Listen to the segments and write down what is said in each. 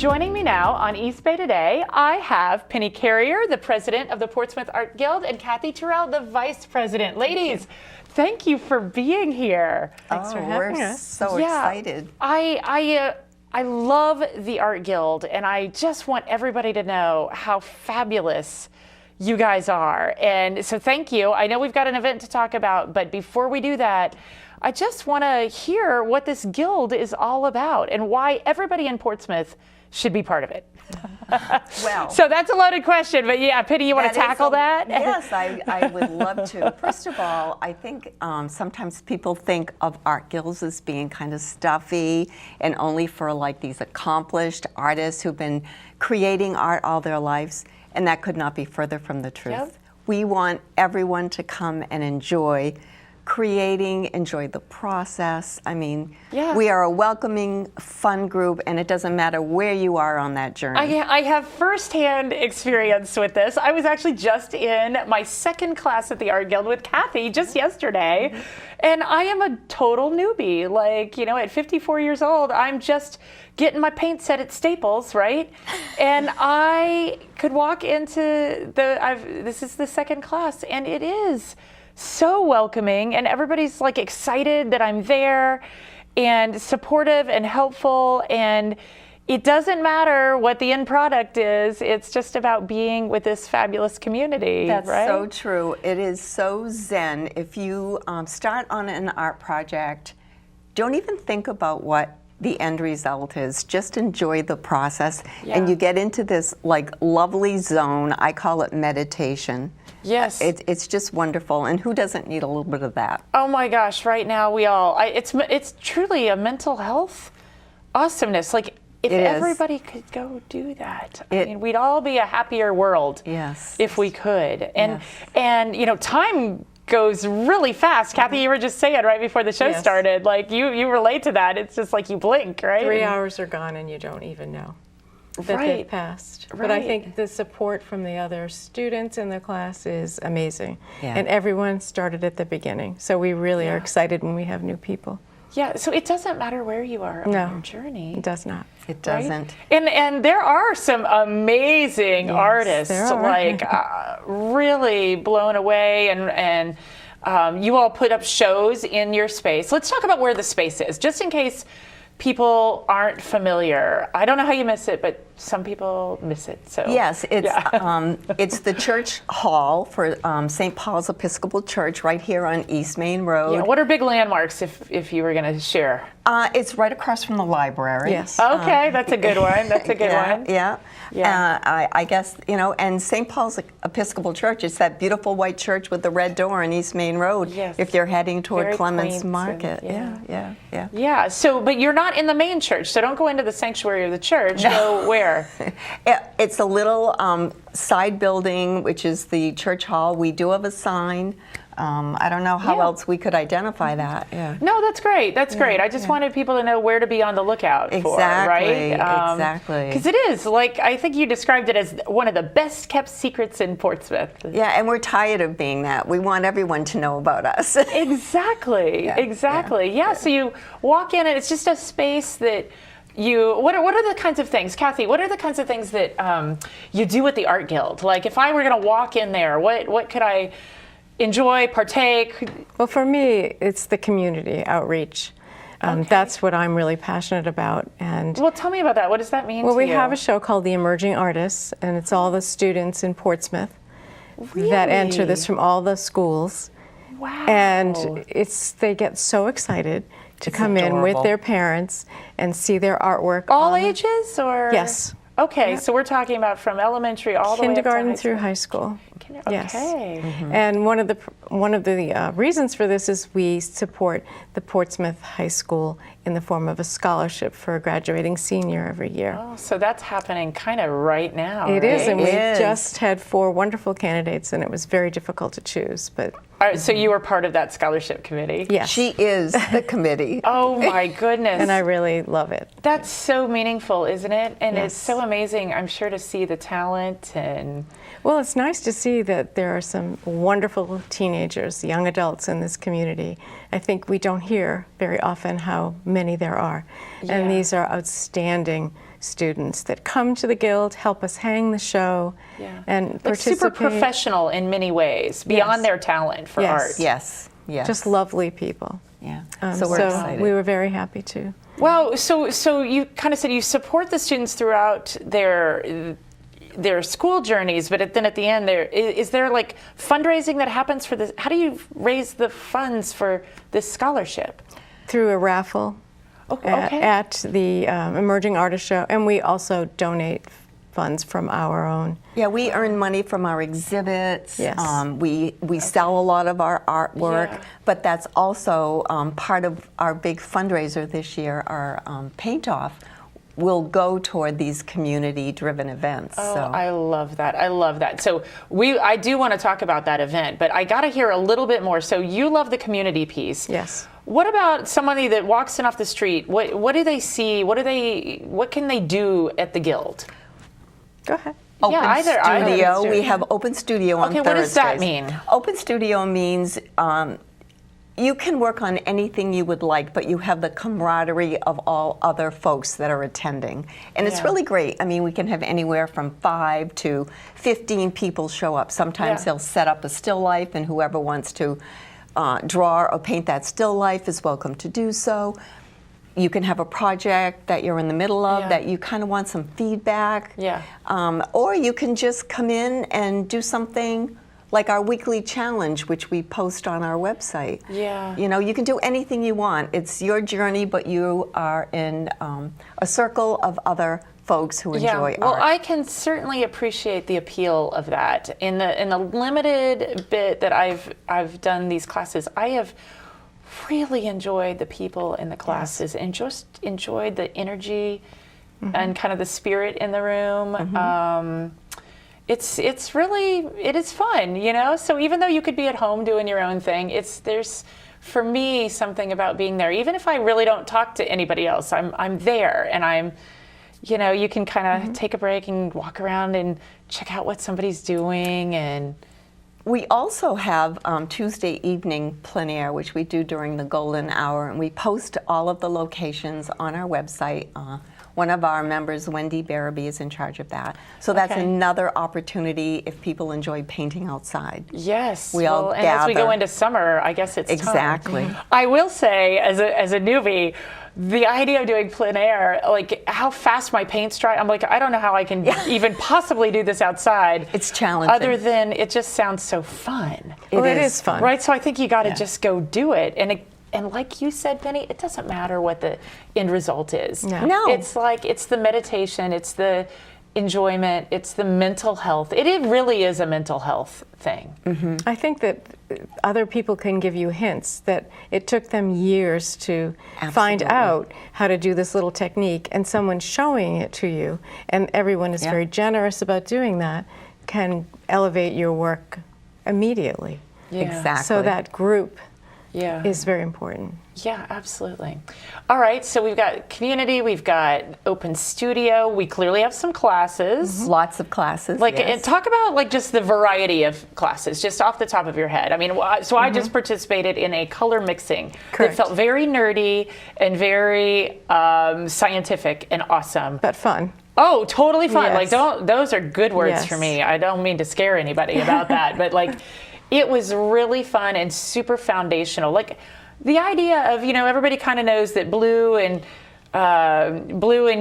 Joining me now on East Bay Today, I have Penny Carrier, the president of the Portsmouth Art Guild, and Kathy Terrell, the vice president. Ladies, thank you for being here. Thanks for having us. So excited. I love the Art Guild, and I just want everybody to know how fabulous you guys are. And so thank you. I know we've got an event to talk about, but before we do that, I just want to hear what this guild is all about and why everybody in Portsmouth should be part of it. Well, so that's a loaded question, but yeah, Penny, you want to tackle that? Yes, I would love to. First of all, I think sometimes people think of art guilds as being kind of stuffy and only for like these accomplished artists who've been creating art all their lives, and that could not be further from the truth. Yep. We want everyone to come and enjoy creating, enjoy the process. I mean, we are a welcoming, fun group, and it doesn't matter where you are on that journey. I have firsthand experience with this. I was actually just in my second class at the Art Guild with Kathy just yesterday, and I am a total newbie. Like, you know, at 54 years old, I'm just getting my paint set at Staples, right? And I could walk into this is the second class, and it is so welcoming, and everybody's like excited that I'm there and supportive and helpful, and it doesn't matter what the end product is. It's just about being with this fabulous community. That's right? So true. It is so zen. If you start on an art project, don't even think about what the end result is. Just enjoy the process, and you get into this like lovely zone. I call it meditation. Yes. It's just wonderful, and who doesn't need a little bit of that? Oh my gosh, right now we all, it's truly a mental health awesomeness. Like, if everybody could go do that, I mean, we'd all be a happier world if we could. And you know, time goes really fast. Kathy, you were just saying right before the show started, like you relate to that. It's just like you blink, right? 3 hours are gone and you don't even know that they've passed. But I think the support from the other students in the class is amazing. And everyone started at the beginning. So we really are excited when we have new people. Yeah, so it doesn't matter where you are on your journey. It does not. It doesn't. And there are some amazing artists, like really blown away, and you all put up shows in your space. Let's talk about where the space is, just in case people aren't familiar. I don't know how you miss it, but some people miss it. So yes, it's it's the church hall for St. Paul's Episcopal Church right here on East Main Road. Yeah, what are big landmarks if you were going to share? It's right across from the library. Yes. Okay, that's a good one. That's a good one. Yeah. I guess, you know, and St. Paul's Episcopal Church, it's that beautiful white church with the red door on East Main Road. Yes. If you're heading toward Very Clements quaint Market. and, Yeah. So, but you're not in the main church, so don't go into the sanctuary of the church. Go where? It's a little side building, which is the church hall. We do have a sign. I don't know how else we could identify that. No, that's great. That's great. I just wanted people to know where to be on the lookout for, right? Exactly. Because it is, like, I think you described it as one of the best kept secrets in Portsmouth. Yeah, and we're tired of being that. We want everyone to know about us. Exactly. Yeah, so you walk in and it's just a space that what are the kinds of things, Kathy, what are the kinds of things that you do at the Art Guild? Like, if I were going to walk in there, what could I enjoy, partake? Well, for me, it's the community outreach. That's what I'm really passionate about. And well, tell me about that. What does that mean? Well, we have a show called The Emerging Artists, and it's all the students in Portsmouth that enter this from all the schools. Wow. And they get so excited to come in with their parents and see their artwork. All ages, or? Yes. Okay, so we're talking about from elementary all the way up to kindergarten through high school. Yes. Okay. And one of the reasons for this is we support the Portsmouth High School in the form of a scholarship for a graduating senior every year. Oh, so that's happening kind of right now. It is, and we just had 4 wonderful candidates, and it was very difficult to choose. But all right, so you were part of that scholarship committee? Yes. She is the committee. Oh my goodness. And I really love it. That's so meaningful, isn't it? And it's so amazing, I'm sure, to see the talent and... Well, it's nice to see that there are some wonderful teenagers, young adults in this community. I think we don't hear very often how many there are. And these are outstanding students that come to the Guild, help us hang the show, and like participate. super professional in many ways, beyond their talent for art. Yes. Just lovely people. Yeah. So we're excited. We were very happy to. Wow. So you kind of said you support the students throughout their school journeys, but then at the end, is there like fundraising that happens for this? How do you raise the funds for this scholarship? Through a raffle at the Emerging Artist Show, and we also donate funds from our own. Yeah, we earn money from our exhibits. Yes. We sell a lot of our artwork, but that's also part of our big fundraiser this year. Our paint-off will go toward these community-driven events. Oh, so. I love that. I love that. So I do want to talk about that event, but I got to hear a little bit more. So you love the community piece. Yes. What about somebody that walks in off the street? What do they see? What can they do at the Guild? Go ahead. Open studio. Either. We have open studio on Thursdays. Okay, what does that mean? Open studio means you can work on anything you would like, but you have the camaraderie of all other folks that are attending. And it's really great. I mean, we can have anywhere from 5 to 15 people show up. Sometimes they'll set up a still life, and whoever wants to draw or paint that still life is welcome to do so. You can have a project that you're in the middle of that you kind of want some feedback. Yeah. Or you can just come in and do something like our weekly challenge, which we post on our website. Yeah. You know, you can do anything you want. It's your journey, but you are in a circle of other folks who enjoy art. Well, I can certainly appreciate the appeal of that. In the limited bit that I've done these classes, I have really enjoyed the people in the classes and just enjoyed the energy and kind of the spirit in the room. It's really, it is fun, you know? So even though you could be at home doing your own thing, there's for me something about being there. Even if I really don't talk to anybody else, I'm there, and I'm, you know, you can kind of take a break and walk around and check out what somebody's doing. And we also have Tuesday evening plein air, which we do during the golden hour, and we post all of the locations on our website. One of our members, Wendy Barabee, is in charge of that. So that's another opportunity if people enjoy painting outside. Yes. We all and gather. as we go into summer, I guess it's Exactly. time. I will say, as a newbie, the idea of doing plein air, like how fast my paint's dry, I'm like, I don't know how I can even possibly do this outside. It's challenging. Other than it just sounds so fun. It is fun. Right? So I think you got to just go do it. And like you said, Penny, it doesn't matter what the end result is. No. It's like, it's the meditation, it's the enjoyment, it's the mental health. It really is a mental health thing. I think that other people can give you hints that it took them years to find out how to do this little technique, and someone showing it to you, and everyone is very generous about doing that, can elevate your work immediately. Exactly. So that group Yeah. is very important. Yeah, absolutely. All right, so we've got community, we've got open studio, we clearly have some classes. Lots of classes. Like, yes. and talk about like just the variety of classes, just off the top of your head. I mean, so I just participated in a color mixing that felt very nerdy and very scientific and awesome. But fun. Oh, totally fun. Yes. Like, those are good words for me. I don't mean to scare anybody about that, but like, it was really fun and super foundational. Like, the idea of, you know, everybody kind of knows that blue and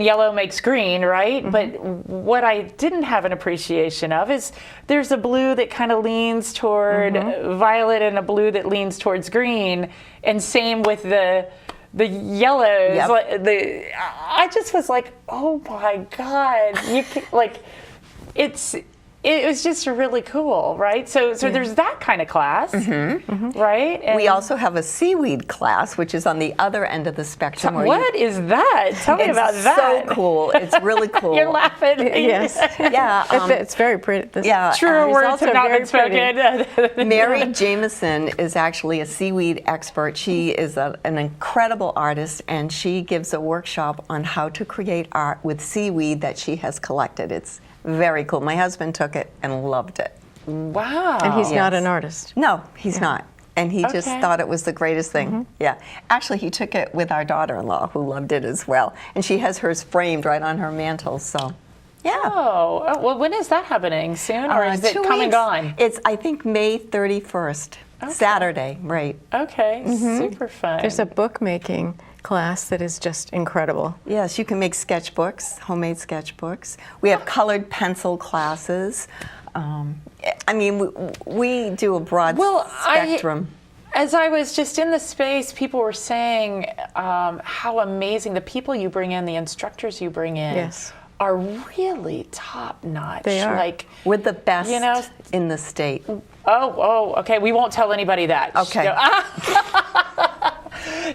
yellow makes green, right? But what I didn't have an appreciation of is there's a blue that kind of leans toward violet and a blue that leans towards green, and same with the yellows. Yep. I just was like, oh my God, you can, like, it was just really cool, right? So there's that kind of class, right? And we also have a seaweed class, which is on the other end of the spectrum. What is that? Tell me about that. It's so cool. It's really cool. You're laughing. Yes. Yeah. It's very pretty. Truer words have not been spoken. Mary Jameson is actually a seaweed expert. She is an incredible artist, and she gives a workshop on how to create art with seaweed that she has collected. It's very cool. My husband took it and loved it. Wow. And he's not an artist. No, he's not. And he just Okay. thought it was the greatest thing. Yeah. Actually, he took it with our daughter-in-law, who loved it as well. And she has hers framed right on her mantle, so yeah. Oh, well, when is that happening? Soon, or is it 2 come and weeks. gone? It's, I think, May 31st, Saturday, right. Okay, super fun. There's a bookmaking class that is just incredible. Yes, you can make sketchbooks, homemade sketchbooks. We have colored pencil classes. I mean, we do a broad spectrum. As I was just in the space, people were saying how amazing the people you bring in, the instructors you bring in, Yes. are really top notch. They are. Like, We're the best you know, in the state. okay. We won't tell anybody that. Okay.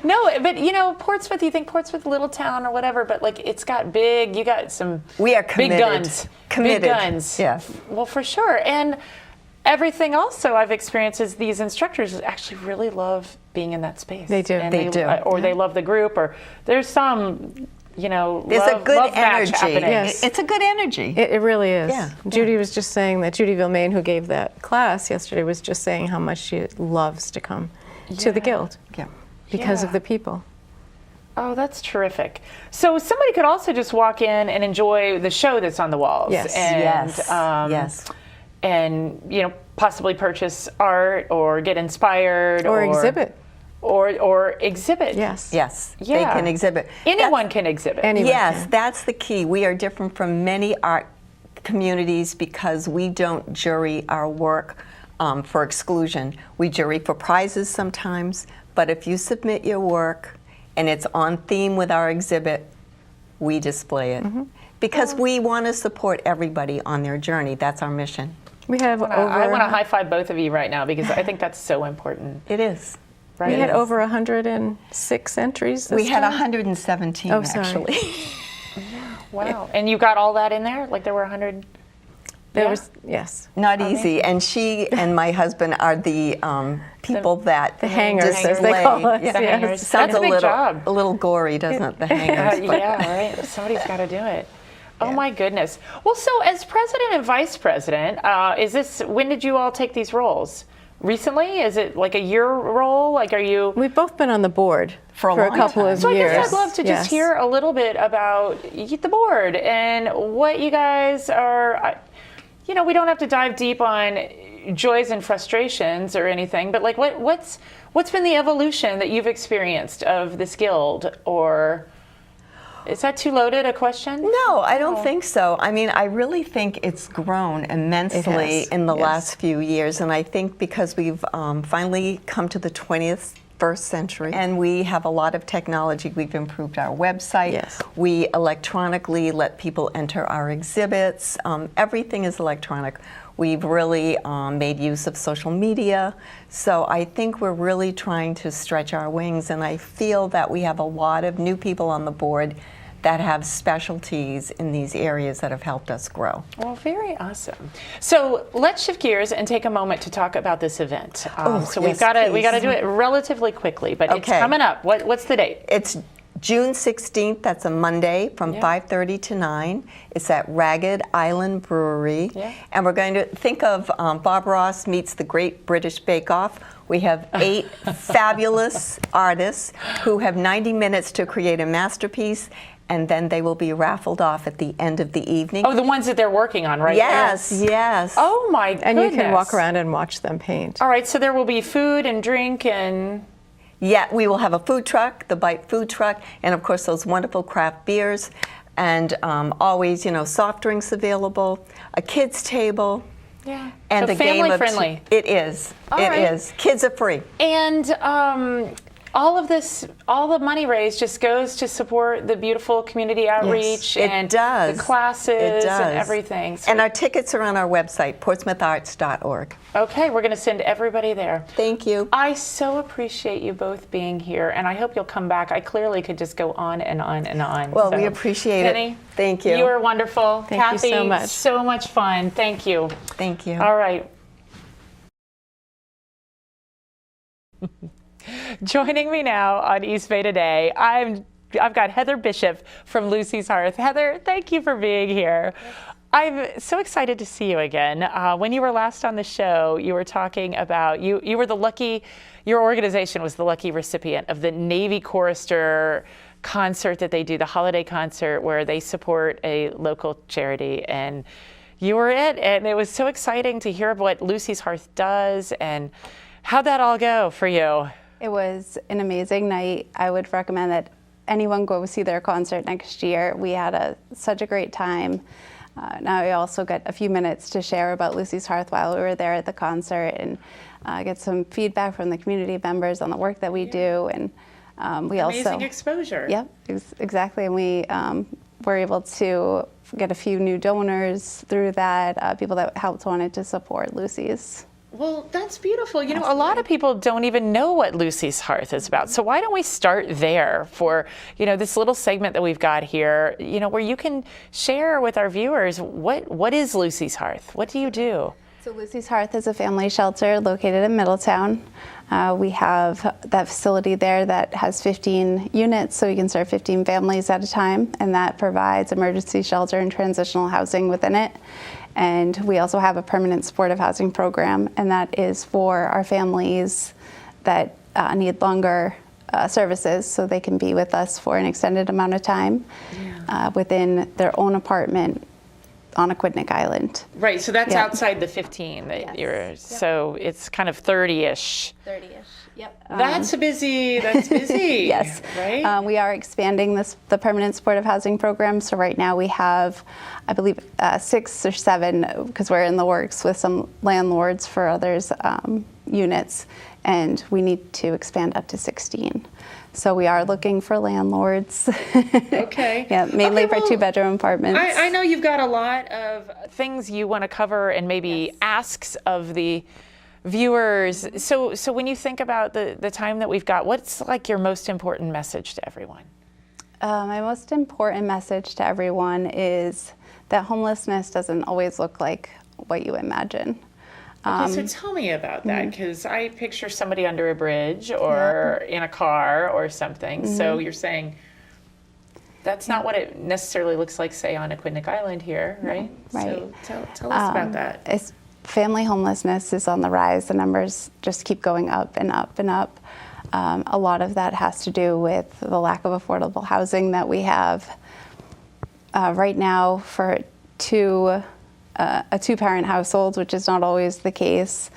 No, but you know, Portsmouth, you think Portsmouth, little town or whatever, but like it's got you got some We are committed. big guns. Committed. Big guns. Yeah. Well, for sure. And everything also I've experienced is these instructors actually really love being in that space. They do. And They do. Or they love the group, or there's some, you know, There's love, a good love match energy. happening. Yes. It's a good energy. It really is. Yeah, Judy was just saying that, Judy Vilmain, who gave that class yesterday, was just saying how much she loves to come to the Guild Yeah. because Yeah. of the people. Oh, that's terrific. So somebody could also just walk in and enjoy the show that's on the walls. Yes. And, Yes. Yes. And, you know, possibly purchase art or get inspired. Or exhibit. Or exhibit. Yes. Yes. Yeah. They can exhibit. Anyone can exhibit. Anyone Yes, can. that's the key. We are different from many art communities because we don't jury our work for exclusion. We jury for prizes sometimes, but if you submit your work and it's on theme with our exhibit, we display it. Because we want to support everybody on their journey. That's our mission. We have I want to over, high five both of you right now because I think that's so important. It is. Right? we had over 106 entries this We had time. 117 Oh, sorry. actually. Wow. And you got all that in there? Like there were 100? There Yeah. was, yes. Not easy. And she and my husband are the people that The hangers, as they display. call us. Yeah. The yes. hangers. Sounds That's a big job. a little gory, doesn't it? The hangers. but- Yeah, right. Somebody's got to do it. Oh my goodness. Well, so as president and vice president, when did you all take these roles? Recently? Is it like a year role? Like, are you? We've both been on the board For a long couple time. of So I years. guess I'd love to just Yes. hear a little bit about the board and what you guys are. You know, we don't have to dive deep on joys and frustrations or anything, but like, what's been the evolution that you've experienced of this guild? Or is that too loaded a question? No, I don't think so. I mean, I really think it's grown immensely has, in the yes. last few years, and I think because we've finally come to the 21st century, and we have a lot of technology. We've improved our website. Yes. We electronically let people enter our exhibits. Everything is electronic. We've really made use of social media. So I think we're really trying to stretch our wings, and I feel that we have a lot of new people on the board that have specialties in these areas that have helped us grow. Well, very awesome. So let's shift gears and take a moment to talk about this event. So yes, we got to please. do it relatively quickly, but it's Okay. coming up. What's the date? It's June 16th, that's a Monday, from 5:30 to 9. It's at Ragged Island Brewery. Yeah. And we're going to think of Bob Ross meets the Great British Bake Off. We have 8 fabulous artists who have 90 minutes to create a masterpiece, and then they will be raffled off at the end of the evening. Oh, the ones that they're working on, right? yes, yes. Oh my goodness. And you can walk around and watch them paint. All right, so there will be food and drink and Yeah, we will have a food truck, the Bite food truck, and of course those wonderful craft beers, and always, soft drinks available, a kids table, yeah, and so a game family of friendly. It is. All It right. is. Kids are free. And all of this, all the money raised just goes to support the beautiful community outreach It and does. the classes It does. and everything. So, And our tickets are on our website, portsmoutharts.org. okay, we're going to send everybody there. Thank you. I so appreciate you both being here, and I hope you'll come back. I clearly could just go on and on and on. Well, So, we appreciate Penny, it. Thank you. You are wonderful. Thank you Kathy, so much. so much fun. Thank you. Thank you. All right. Joining me now on East Bay Today, I've got Heather Bishop from Lucy's Hearth. Heather, thank you for being here. I'm so excited to see you again. When you were last on the show, you were talking about you were the lucky, your organization was the lucky recipient of the Navy Chorister concert that they do, the holiday concert where they support a local charity, and you were it. And it was so exciting to hear what Lucy's Hearth does and how'd that all go for you? It was an amazing night. I would recommend that anyone go see their concert next year. We had such a great time. Now we also got a few minutes to share about Lucy's Hearth while we were there at the concert, and get some feedback from the community members on the work that we do. And we Amazing exposure. Yep, exactly. And we were able to get a few new donors through that, people that wanted to support Lucy's. Well, that's beautiful. You know, a lot of people don't even know what Lucy's Hearth is about. So why don't we start there for, this little segment that we've got here, where you can share with our viewers what is Lucy's Hearth? What do you do? So Lucy's Hearth is a family shelter located in Middletown. We have that facility there that has 15 units, so we can serve 15 families at a time, and that provides emergency shelter and transitional housing within it. And we also have a permanent supportive housing program, and that is for our families that need longer services, so they can be with us for an extended amount of time within their own apartment on Aquidneck Island. Right, so that's outside the 15 that you're, so it's kind of 30-ish. 30-ish, yep. That's busy. Yes. Right? We are expanding the permanent supportive housing program. So right now we have, I believe, 6 or 7, because we're in the works with some landlords for others' units, and we need to expand up to 16. So we are looking for landlords. Okay. Mainly for 2-bedroom apartments. I know you've got a lot of things you want to cover and maybe asks of the viewers. So when you think about the time that we've got, what's like your most important message to everyone? My most important message to everyone is that homelessness doesn't always look like what you imagine. Okay, so tell me about that, because I picture somebody under a bridge or in a car or something. So you're saying that's not what it necessarily looks like, say, on Aquidneck Island here, right? Right. So tell us about that. Family homelessness is on the rise. The numbers just keep going up and up and up. A lot of that has to do with the lack of affordable housing that we have right now for a 2-parent household, which is not always the case,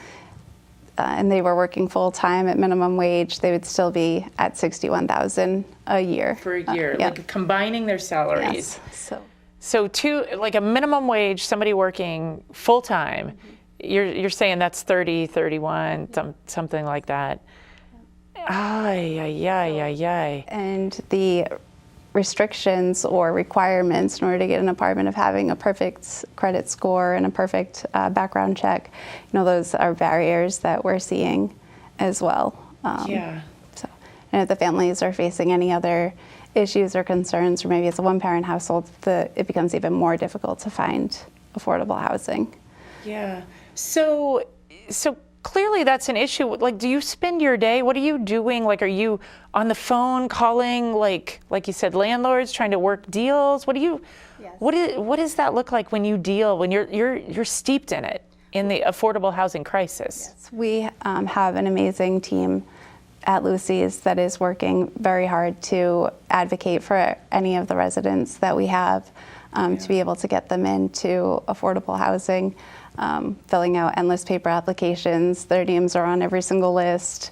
and they were working full-time at minimum wage, they would still be at $61,000 a year. For a year, like combining their salaries. Yes. So like a minimum wage, somebody working full-time, you're saying that's 30, 31, something like that. Ay. And the restrictions or requirements in order to get an apartment of having a perfect credit score and a perfect background check, those are barriers that we're seeing as well. So, and if the families are facing any other issues or concerns, or maybe it's a 1-parent household, it becomes even more difficult to find affordable housing. Yeah. So clearly that's an issue. Like, do you spend your day, what are you doing? Like, are you on the phone calling, like you said, landlords, trying to work deals? What does that look like when you deal, when you're steeped in it, in the affordable housing crisis? Yes. We have an amazing team at Lucy's that is working very hard to advocate for any of the residents that we have to be able to get them into affordable housing. Filling out endless paper applications. Their names are on every single list.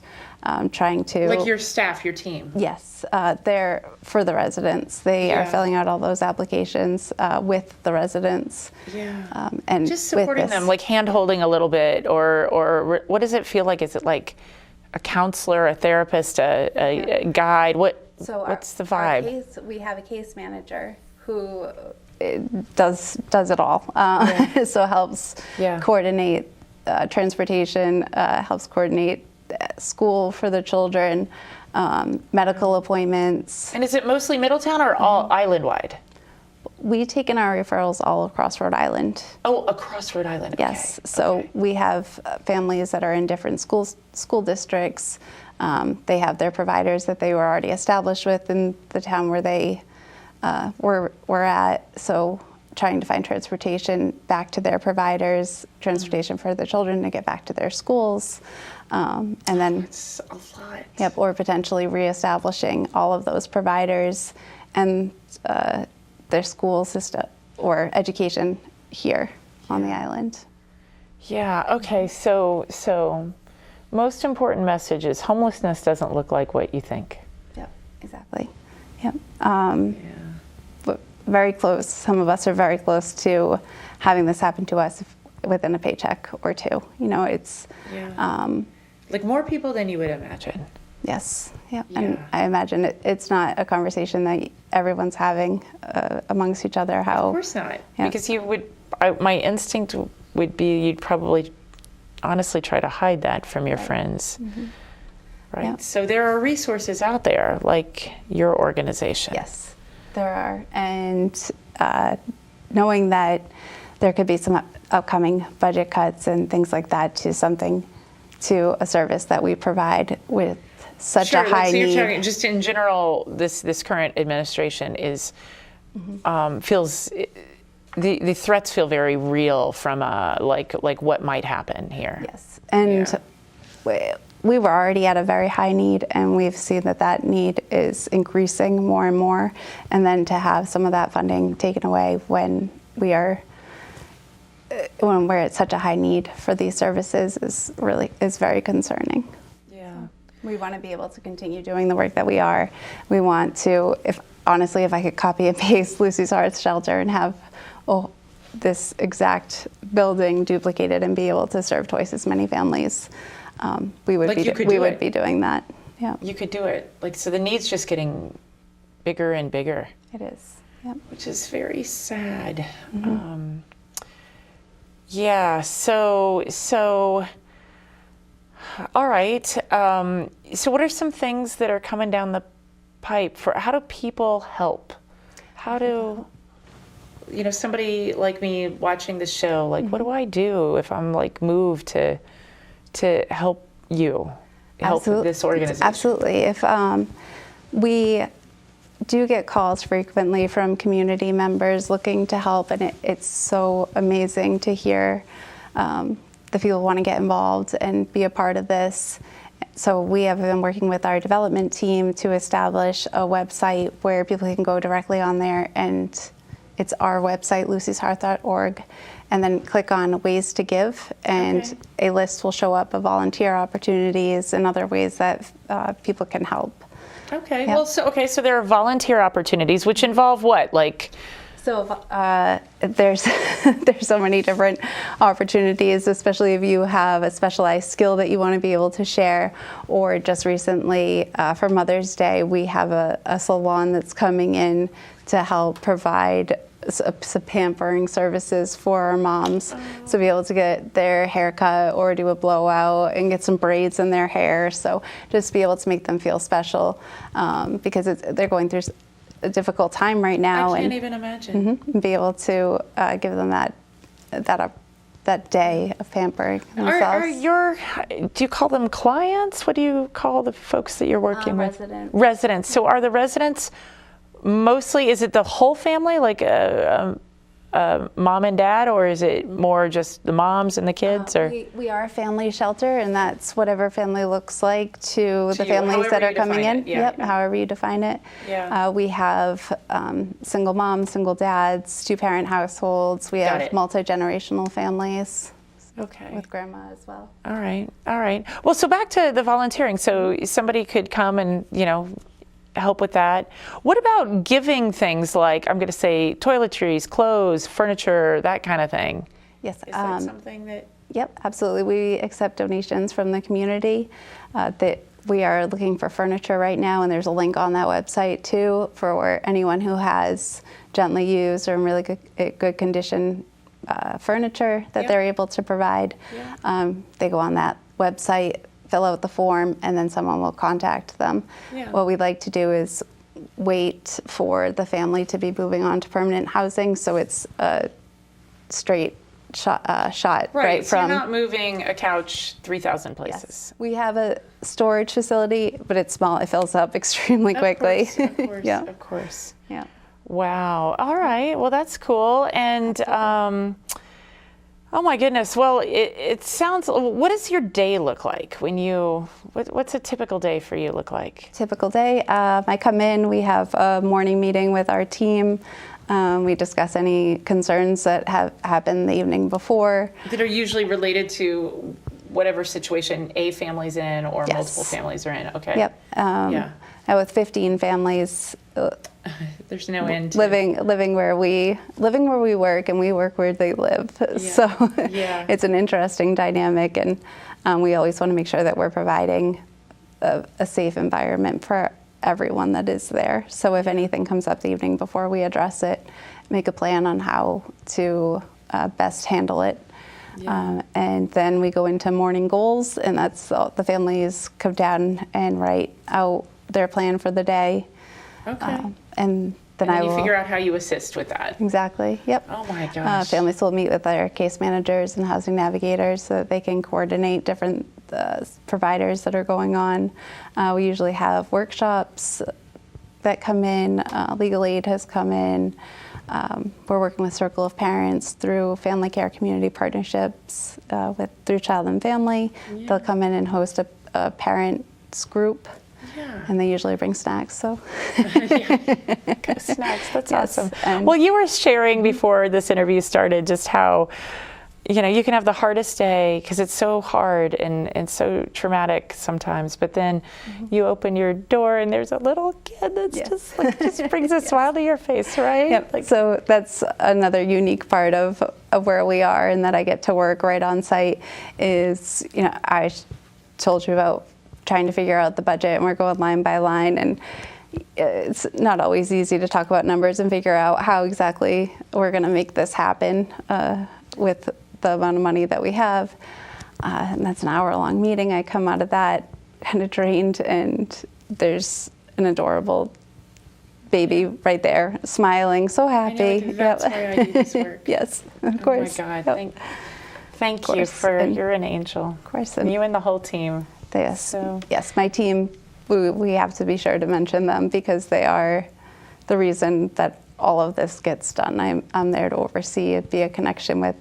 Trying to... Like your staff, your team? Yes. They're for the residents. They are filling out all those applications with the residents. Yeah. And just supporting them, like hand-holding a little bit, or what does it feel like? Is it like a counselor, a therapist, a guide? What's the vibe? We have a case manager who does it all. So helps coordinate transportation, helps coordinate school for the children, medical appointments. And is it mostly Middletown or all island-wide? We take in our referrals all across Rhode Island. Oh, across Rhode Island. Okay. Yes. So we have families that are in different school districts. They have their providers that they were already established with in the town where they were at. So trying to find transportation back to their providers, transportation for the children to get back to their schools, and then It's a lot. yep, or potentially reestablishing all of those providers and their school system or education here on the island. Yeah, okay, so most important message is homelessness doesn't look like what you think. Yep, exactly. Yep. But very close. Some of us are very close to having this happen to us within a paycheck or two. You know, it's Like more people than you would imagine. yes. Yep. Yeah. And I imagine it's not a conversation that everyone's having amongst each other. How? Of course not. Yeah. Because you would, my instinct would be you'd probably honestly try to hide that from your friends. Right. Yeah. So there are resources out there like your organization. Yes, there are. And knowing that there could be some upcoming budget cuts and things like that to a service that we provide with such Sure, a high so you're need. talking, just in general, this current administration is feels the threats feel very real from like what might happen here. Yes, and we were already at a very high need, and we've seen that need is increasing more and more. And then to have some of that funding taken away when we're at such a high need for these services is very concerning. Yeah. We want to be able to continue doing the work that we are. We want to, if I could copy and paste Lucy's Hearth shelter and have this exact building duplicated and be able to serve twice as many families, we would be doing that. Yeah, You could do it. Like, so the need's just getting bigger and bigger, it is. Yep. which is very sad. Yeah. So. All right. So what are some things that are coming down the pipe for how do people help? How do somebody like me watching this show, like what do I do if I'm like moved to help you, help this organization? Absolutely. If we do get calls frequently from community members looking to help, and it's so amazing to hear the people want to get involved and be a part of this. So we have been working with our development team to establish a website where people can go directly on there, and it's our website, lucyshearth.org, and then click on Ways to Give, and a list will show up of volunteer opportunities and other ways that people can help. Okay. Yep. Well, so there are volunteer opportunities, which involve what? Like, So there's so many different opportunities, especially if you have a specialized skill that you want to be able to share. Or just recently, for Mother's Day, we have a salon that's coming in to help provide some pampering services for our moms, to be able to get their hair cut or do a blowout and get some braids in their hair. So just be able to make them feel special, because they're going through a difficult time right now. I can't even imagine. And be able to give them that day of pampering themselves. Do you call them clients? What do you call the folks that you're working with? Residents. Residents. So are the residents mostly, is it the whole family, like mom and dad, or is it more just the moms and the kids? Or We are a family shelter, and that's whatever family looks like to the you, families that however are you coming define in. it. Yeah, Yep, yeah. however you define it. Yeah. We have single moms, single dads, two-parent households. We Got have it. multi-generational families Okay. with grandma as well. All right. All right. Well, so back to the volunteering. So somebody could come and, help with that. What about giving things like, I'm going to say, toiletries, clothes, furniture, that kind of thing? Yes. Is that something that... Yep, absolutely. We accept donations from the community. That we are looking for furniture right now, and there's a link on that website too for anyone who has gently used or in really good condition furniture that they're able to provide. Yeah. They go on that website, fill out the form, and then someone will contact them. Yeah. What we'd like to do is wait for the family to be moving on to permanent housing, so it's a straight shot right so from. you're not moving a couch 3,000 places. Yes. We have a storage facility, but it's small. It fills up extremely quickly. Of course. Yeah. Of course. Yeah. Wow. All right. Well, that's cool. And oh my goodness. Well, it sounds. What does your day look like when you? What's a typical day for you look like? Typical day. I come in. We have a morning meeting with our team. We discuss any concerns that have happened the evening before. That are usually related to whatever situation a family's in or Yes. multiple families are in. Okay. Yep. Yeah. And with 15 families, There's no end. living where we work, and we work where they live. So Yeah. it's an interesting dynamic, and we always want to make sure that we're providing a safe environment for everyone that is there. So if anything comes up the evening before, we address it, make a plan on how to best handle it. Yeah. And then we go into morning goals, and that's the families come down and write out their plan for the day. Okay. And then And you figure out how you assist with that. Exactly. Yep. Oh my gosh. Families will meet with their case managers and housing navigators so that they can coordinate different providers that are going on. We usually have workshops that come in. Legal aid has come in. We're working with Circle of Parents through family care community partnerships through Child and Family. Yeah. They'll come in and host a parents group. Yeah. And they usually bring snacks, so. Snacks, that's Yes, awesome. and- Well, you were sharing before this interview started just how, you can have the hardest day because it's so hard and so traumatic sometimes, but then you open your door and there's a little kid that's Yes. just brings a smile to your face, right? Yep. So that's another unique part of where we are, and that I get to work right on site is, I told you about trying to figure out the budget, and we're going line by line, and it's not always easy to talk about numbers and figure out how exactly we're going to make this happen with the amount of money that we have. And that's an hour-long meeting. I come out of that kind of drained, and there's an adorable baby right there, smiling, so happy. That's why I do this work. Yes, of course. Oh my God, Yep. thank you course. for, And- you're an angel. Of course. And you and the whole team. Yes. So- Yes, my team, we have to be sure to mention them because they are the reason that all of this gets done. I'm there to oversee it, be a connection with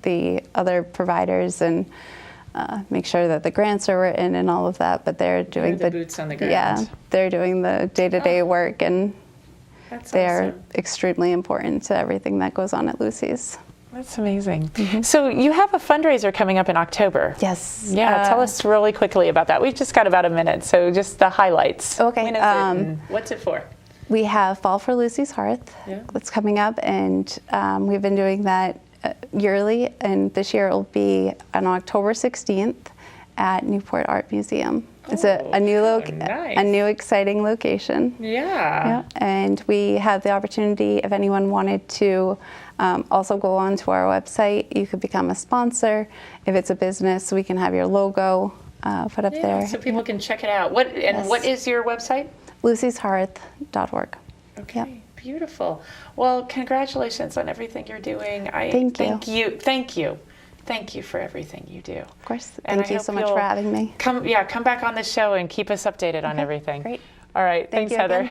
the other providers, and make sure that the grants are written and all of that, but they're doing the boots on the ground. Yeah, they're doing the day-to-day work, and That's they're awesome. extremely important to everything that goes on at Lucy's. That's amazing. So you have a fundraiser coming up in October. Yes. Yeah, tell us really quickly about that. We've just got about a minute, so just the highlights. Okay, When is it and what's it for? We have Fall for Lucy's Hearth Yeah. that's coming up, and we've been doing that yearly, and this year it will be on October 16th at Newport Art Museum. It's a new nice. a new exciting location. Yeah. Yeah, and we have the opportunity, if anyone wanted to also go onto our website, you could become a sponsor. If it's a business, we can have your logo put up there. So people can check it out. What is your website? Lucy'sHearth.org. Okay. Yep. Beautiful. Well, congratulations on everything you're doing. Thank you. Thank you for everything you do. Of course. And Thank I you hope so much you'll for having me. Come back on the show and keep us updated on everything. Great. All right. Thank Thanks, you Heather. again.